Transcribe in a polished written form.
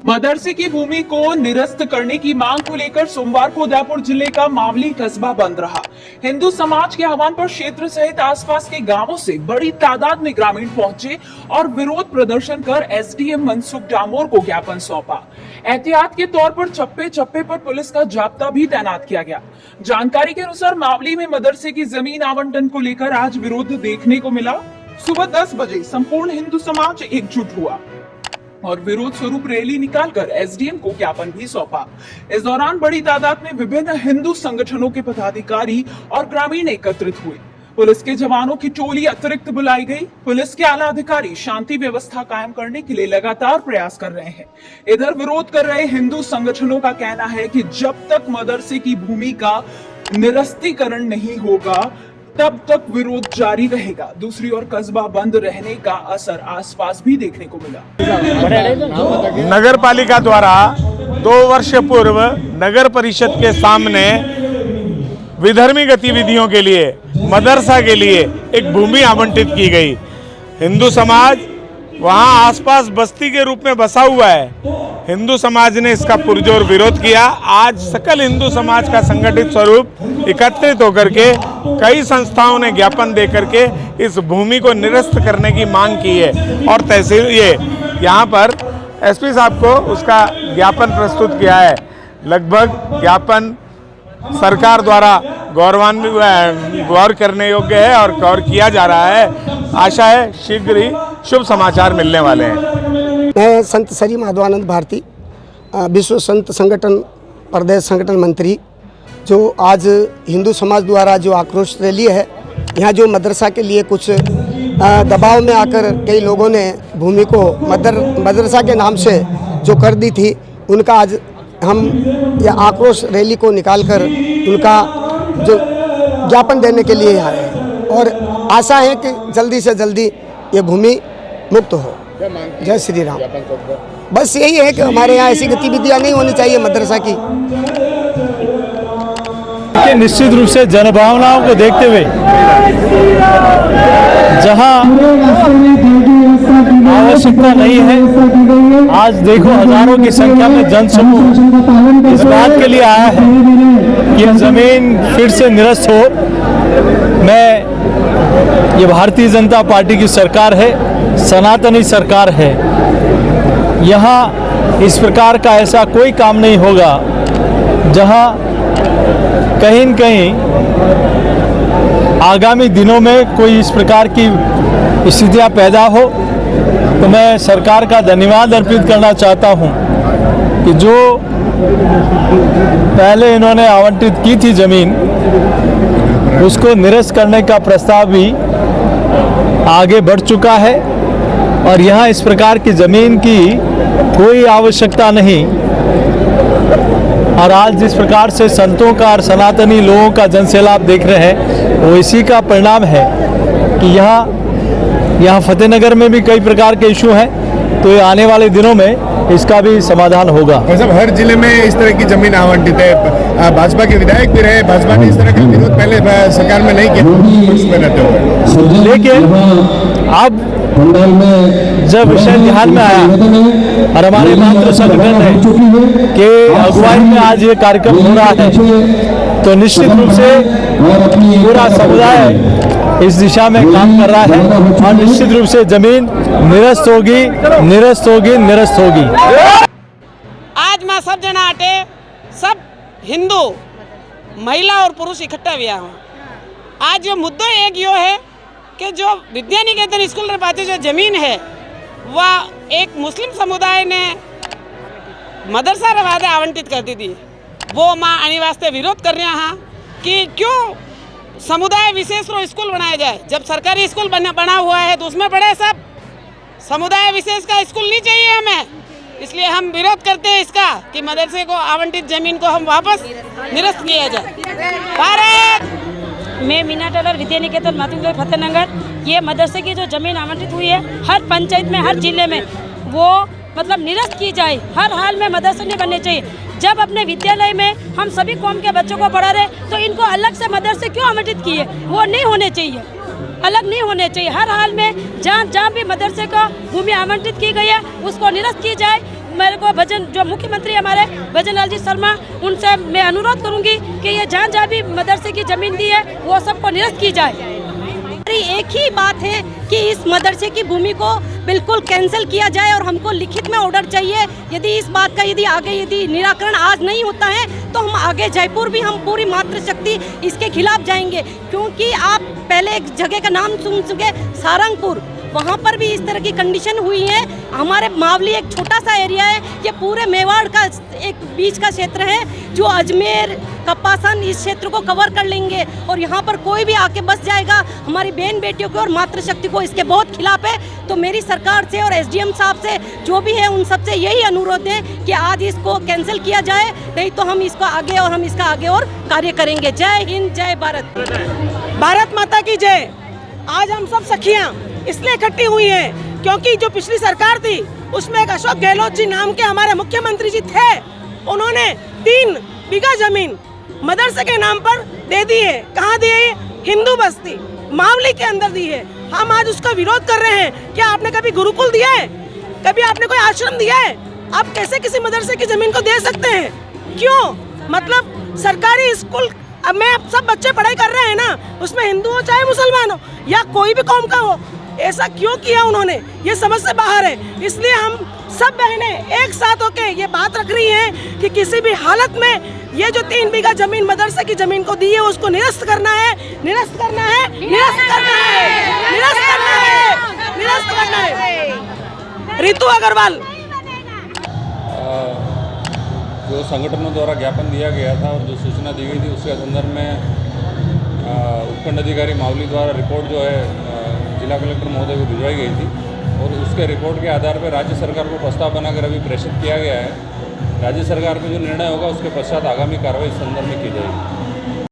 मदरसे की भूमि को निरस्त करने की मांग को लेकर सोमवार को उदयपुर जिले का मामली कस्बा बंद रहा। हिंदू समाज के आह्वान पर क्षेत्र सहित आसपास के गांवों से बड़ी तादाद में ग्रामीण पहुंचे और विरोध प्रदर्शन कर एसडीएम मनसुख डामोर को ज्ञापन सौंपा। एहतियात के तौर पर चप्पे चप्पे पर पुलिस का जाब्ता भी तैनात किया गया। जानकारी के अनुसार मामले में मदरसे की जमीन आवंटन को लेकर आज विरोध देखने को मिला। सुबह 10 बजे संपूर्ण हिंदू समाज एकजुट हुआ और विरोध स्वरूप रैली निकालकर एसडीएम को ज्ञापन भी सौंपा। इस दौरान बड़ी तादाद में विभिन्न हिंदू संगठनों के पदाधिकारी और ग्रामीण एकत्रित हुए। पुलिस के जवानों की टोली अतिरिक्त बुलाई गई। पुलिस के आला अधिकारी शांति व्यवस्था कायम करने के लिए लगातार प्रयास कर रहे हैं। इधर विरोध कर रहे हिंदू संगठनों का कहना है कि जब तक मदरसे की भूमि का निरस्तीकरण नहीं होगा तब तक विरोध जारी रहेगा। दूसरी ओर कस्बा बंद रहने का असर आसपास भी देखने को मिला। नगर पालिका द्वारा 2 वर्ष पूर्व नगर परिषद के सामने विधर्मी गतिविधियों के लिए मदरसा के लिए एक भूमि आवंटित की गई। हिंदू समाज वहां आसपास बस्ती के रूप में बसा हुआ है। हिंदू समाज ने इसका पुरजोर विरोध किया। आज सकल हिंदू समाज का संगठित स्वरूप एकत्रित होकर के कई संस्थाओं ने ज्ञापन दे करके इस भूमि को निरस्त करने की मांग की है और तहसील यहाँ पर एसपी साहब को उसका ज्ञापन प्रस्तुत किया है। लगभग ज्ञापन सरकार द्वारा गौर करने योग्य है और गौर किया जा रहा है। आशा है शीघ्र ही शुभ समाचार मिलने वाले हैं। मैं संत श्री माधवानंद भारती, विश्व संत संगठन प्रदेश संगठन मंत्री, जो आज हिंदू समाज द्वारा जो आक्रोश रैली है, यहाँ जो मदरसा के लिए कुछ दबाव में आकर कई लोगों ने भूमि को मदरसा के नाम से जो कर दी थी, उनका आज हम यह आक्रोश रैली को निकालकर उनका जो ज्ञापन देने के लिए आए हैं और आशा है कि जल्दी से जल्दी ये भूमि मुक्त हो। जय श्री राम। बस यही है कि हमारे यहाँ ऐसी गतिविधियाँ नहीं होनी चाहिए मदरसा की। निश्चित रूप से जनभावनाओं को देखते हुए जहां आवश्यकता नहीं है, आज देखो हजारों की संख्या में जनसमूह इस बात के लिए आया है कि यह जमीन फिर से निरस्त हो। ये भारतीय जनता पार्टी की सरकार है, सनातनी सरकार है। यहाँ इस प्रकार का ऐसा कोई काम नहीं होगा जहाँ कहीं न कहीं आगामी दिनों में कोई इस प्रकार की स्थितियाँ पैदा हो। तो मैं सरकार का धन्यवाद अर्पित करना चाहता हूँ कि जो पहले इन्होंने आवंटित की थी ज़मीन, उसको निरस्त करने का प्रस्ताव भी आगे बढ़ चुका है और यहाँ इस प्रकार की ज़मीन की कोई आवश्यकता नहीं। और आज जिस प्रकार से संतों का और सनातनी लोगों का जनसैलाब देख रहे हैं, वो इसी का परिणाम है कि यहाँ फतेहनगर में भी कई प्रकार के इशू हैं। तो ये आने वाले दिनों में इसका भी समाधान होगा। मतलब हर जिले में इस तरह की जमीन आवंटित है। भाजपा के विधायक भी रहे, भाजपा ने इस तरह का विरोध पहले सरकार में नहीं किया, लेकिन अब जब विषय ध्यान में आया और हमारे मातृ संगठन है कि अगुवाई में आज ये कार्यक्रम हो रहा है, तो निश्चित रूप से पूरा समुदाय इस दिशा में काम कर रहा है और निश्चित रूप से जमीन निरस्त होगी, निरस्त होगी, निरस्त होगी। आज मैं सब जना आटे, सब हिंदू महिला और पुरुष इकट्ठा हुआ हूँ। आज जो मुद्दा एक यो है कि जो विद्या निकेतन स्कूल के पास जो जमीन है, वह एक मुस्लिम समुदाय ने मदरसा रवादे आवंटित कर दी थी। वो माँ आने वास्ते विरोध कर रहे हैं कि क्यों समुदाय विशेष रो स्कूल बनाया जाए। जब सरकारी स्कूल बना हुआ है तो उसमें पढ़े सब, समुदाय विशेष का स्कूल नहीं चाहिए हमें। इसलिए हम विरोध करते हैं इसका कि मदरसे को आवंटित जमीन को हम वापस निरस्त किया जाए। भारत। मैं मीना टेलर, विद्या निकेतन मातृविद्यालय फतेहनगर। ये मदरसे की जो ज़मीन आवंटित हुई है, हर पंचायत में, हर जिले में वो मतलब निरस्त की जाए। हर हाल में मदरसे नहीं बनने चाहिए। जब अपने विद्यालय में हम सभी कौम के बच्चों को पढ़ा रहे, तो इनको अलग से मदरसे क्यों आवंटित किए? वो नहीं होने चाहिए, अलग नहीं होने चाहिए। हर हाल में जहाँ भी मदरसे का भूमि आवंटित की गई है, उसको निरस्त की जाए। मेरे को भजन जो मुख्यमंत्री हमारे भजन लाल जी शर्मा, उनसे मैं अनुरोध करूंगी कि ये जहाँ जहाँ भी मदरसे की जमीन दी है वो सबको निरस्त की जाए। एक ही बात है कि इस मदरसे की भूमि को बिल्कुल कैंसिल किया जाए और हमको लिखित में ऑर्डर चाहिए। यदि इस बात का यदि निराकरण आज नहीं होता है तो हम आगे जयपुर भी हम पूरी मातृशक्ति इसके खिलाफ जाएंगे, क्योंकि आप पहले एक जगह का नाम सुन चुके सारंगपुर, वहाँ पर भी इस तरह की कंडीशन हुई है। हमारे मावली एक छोटा सा एरिया है, ये पूरे मेवाड़ का एक बीच का क्षेत्र है जो अजमेर कपासन इस क्षेत्र को कवर कर लेंगे और यहाँ पर कोई भी आके बस जाएगा। हमारी बहन बेटियों को और मातृशक्ति को इसके बहुत खिलाफ है। तो मेरी सरकार से और एसडीएम साहब से जो भी है उन सबसे यही अनुरोध है कि आज इसको कैंसिल किया जाए, नहीं तो हम इसको आगे और कार्य करेंगे। जय हिंद, जय भारत, भारत माता की जय। आज हम सब सखियां इसलिए इकट्ठी हुई हैं क्योंकि जो पिछली सरकार थी उसमें एक अशोक गहलोत जी नाम के हमारे मुख्यमंत्री जी थे, उन्होंने 3 बीघा जमीन मदरसे के नाम पर दे दी है। कहाँ दी है? हिंदू बस्ती मावली के अंदर दी है। हम आज उसका विरोध कर रहे हैं। क्या आपने कभी गुरुकुल दिया है? कभी आपने कोई आश्रम दिया है? आप कैसे किसी मदरसे की जमीन को दे सकते हैं? क्यों? मतलब सरकारी स्कूल में सब बच्चे पढ़ाई कर रहे हैं ना, उसमें हिंदू हो चाहे मुसलमान हो या कोई भी कौम का हो, ऐसा क्यों किया उन्होंने? ये समझ से बाहर है। इसलिए हम सब बहनें एक साथ होके ये बात रख रही हैं कि किसी भी हालत में ये जो 3 बीघा जमीन मदरसे की जमीन को दी है उसको निरस्त करना है, निरस्त करना है, निरस्त करना है, निरस्त करना है, निरस्त करना है। रितु अग्रवाल। जो संगठनों द्वारा ज्ञापन दिया गया था और जो सूचना दी गई थी उसके संदर्भ में उपखंड अधिकारी मावली द्वारा रिपोर्ट जो है जिला कलेक्टर महोदय को भिजवाई गई थी और उसके रिपोर्ट के आधार पर राज्य सरकार को प्रस्ताव बनाकर अभी प्रेषित किया गया है। राज्य सरकार में जो निर्णय होगा उसके पश्चात आगामी कार्रवाई इस संदर्भ में की जाएगी।